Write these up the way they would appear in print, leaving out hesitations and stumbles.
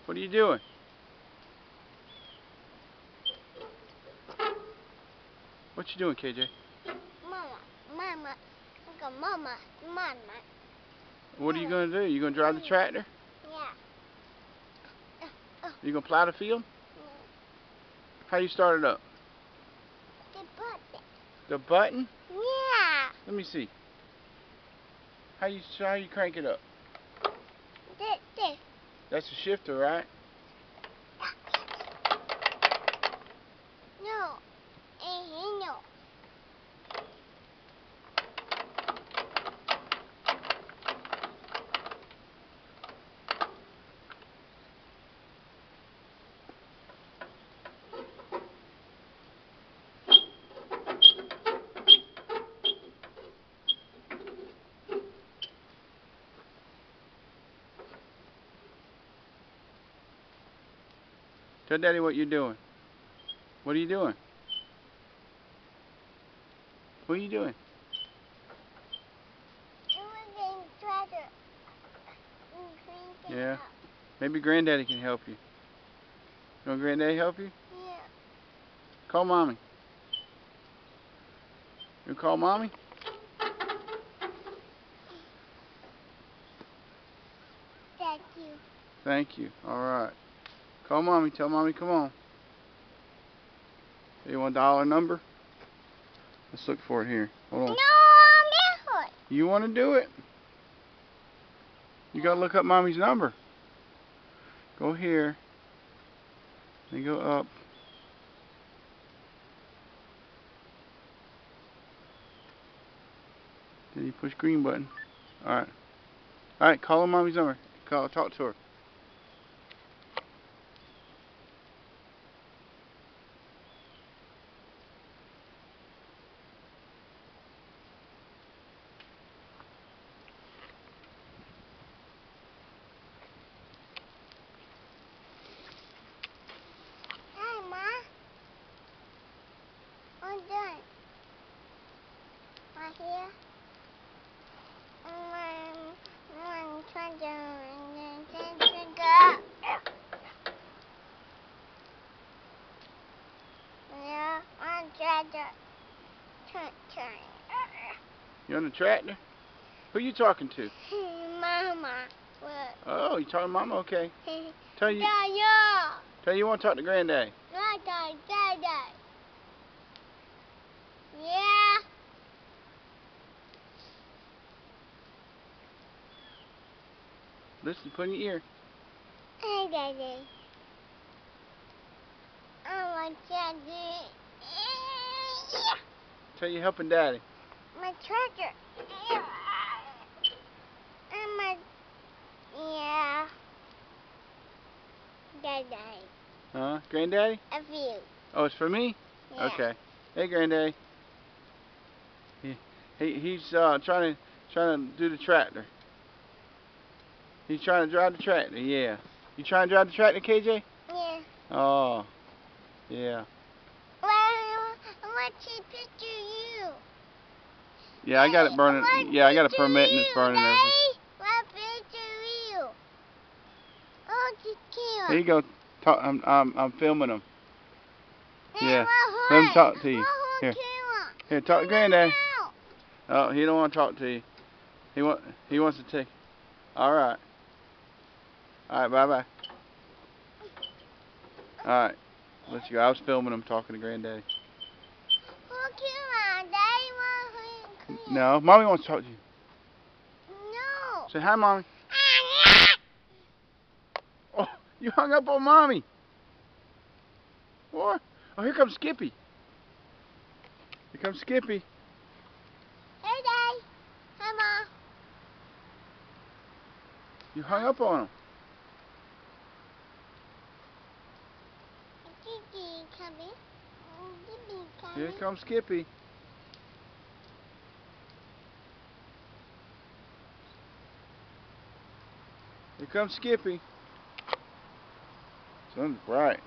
What are you doing? What you doing, KJ? Mama. Mama. What are you gonna do? You gonna drive the tractor? Yeah. You gonna plow the field? How you start it up? The button. The button? Yeah. Let me see. How you crank it up? This. That's a shifter, right? No. No. Tell Daddy what you're doing. What are you doing? What are you doing? Yeah. Maybe Granddaddy can help you. You want Granddaddy help you? Yeah. Call Mommy. You call Mommy? Thank you. Thank you. Alright. Call Mommy. Tell Mommy, come on. You want $1 number? Let's look for it here. Hold on. No, You want to do it? You got to look up Mommy's number. Go here. Then go up. Then you push green button. Alright. Alright, call her Mommy's number. Talk to her. Hey, Ma. I'm done. Right here. I'm trying to go. Yeah, I'm trying to turn. You on the tractor? Who you talking to? Mama. What? Oh, you talking to Mama? Okay. Tell you want to talk to Granddaddy. Yeah. Listen, put in your ear. Hey, Daddy. I want Daddy. Tell you helping Daddy. My treasure. Yeah. Daddy. Huh? Granddaddy? A few. Oh, it's for me? Yeah. Okay. Hey, Granddaddy. He's trying to do the tractor. He's trying to drive the tractor. Yeah. You trying to drive the tractor, KJ? Yeah. Oh. Yeah. What picture you? Yeah, I got it burning. Yeah, I got a permit and it's burning and everything. What picture you? Oh, the camera. Here you go. I'm filming him. Yeah. Let him talk to you. Here, talk to Granddaddy. Oh, he don't want to talk to you. He wants to take. All right. All right. Bye bye. All right. Let's go. I was filming him talking to Granddaddy. No, Mommy wants to talk to you. No. Say hi, Mommy. Oh, you hung up on Mommy. What? Oh, here comes Skippy. Here comes Skippy. Hey, Daddy. Hi, Mom. You hung up on him. Kiki coming. Here comes Skippy. Here comes Skippy. Sun's bright.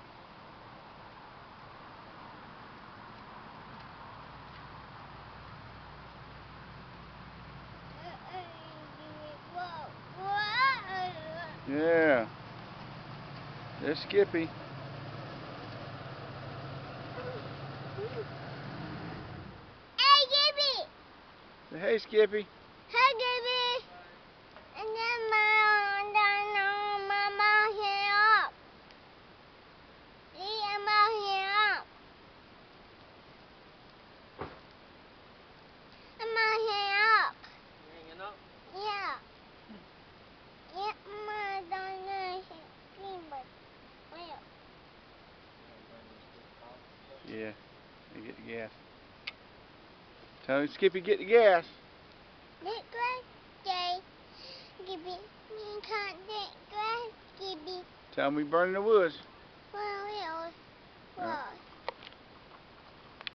Yeah. There's Skippy. Hey, Skippy! Hey, Skippy. Hey, Skippy! And then Mama here up. See, Mama here up. Mama here up. Hanging up? Yeah. Yeah, Mama don't know but well. Yeah. They get the gas. Tell him, Skippy, get the gas. Get grass, Jay. Skippy, you can't get grass, Skippy. Tell him we burning the woods. Well, All right. well.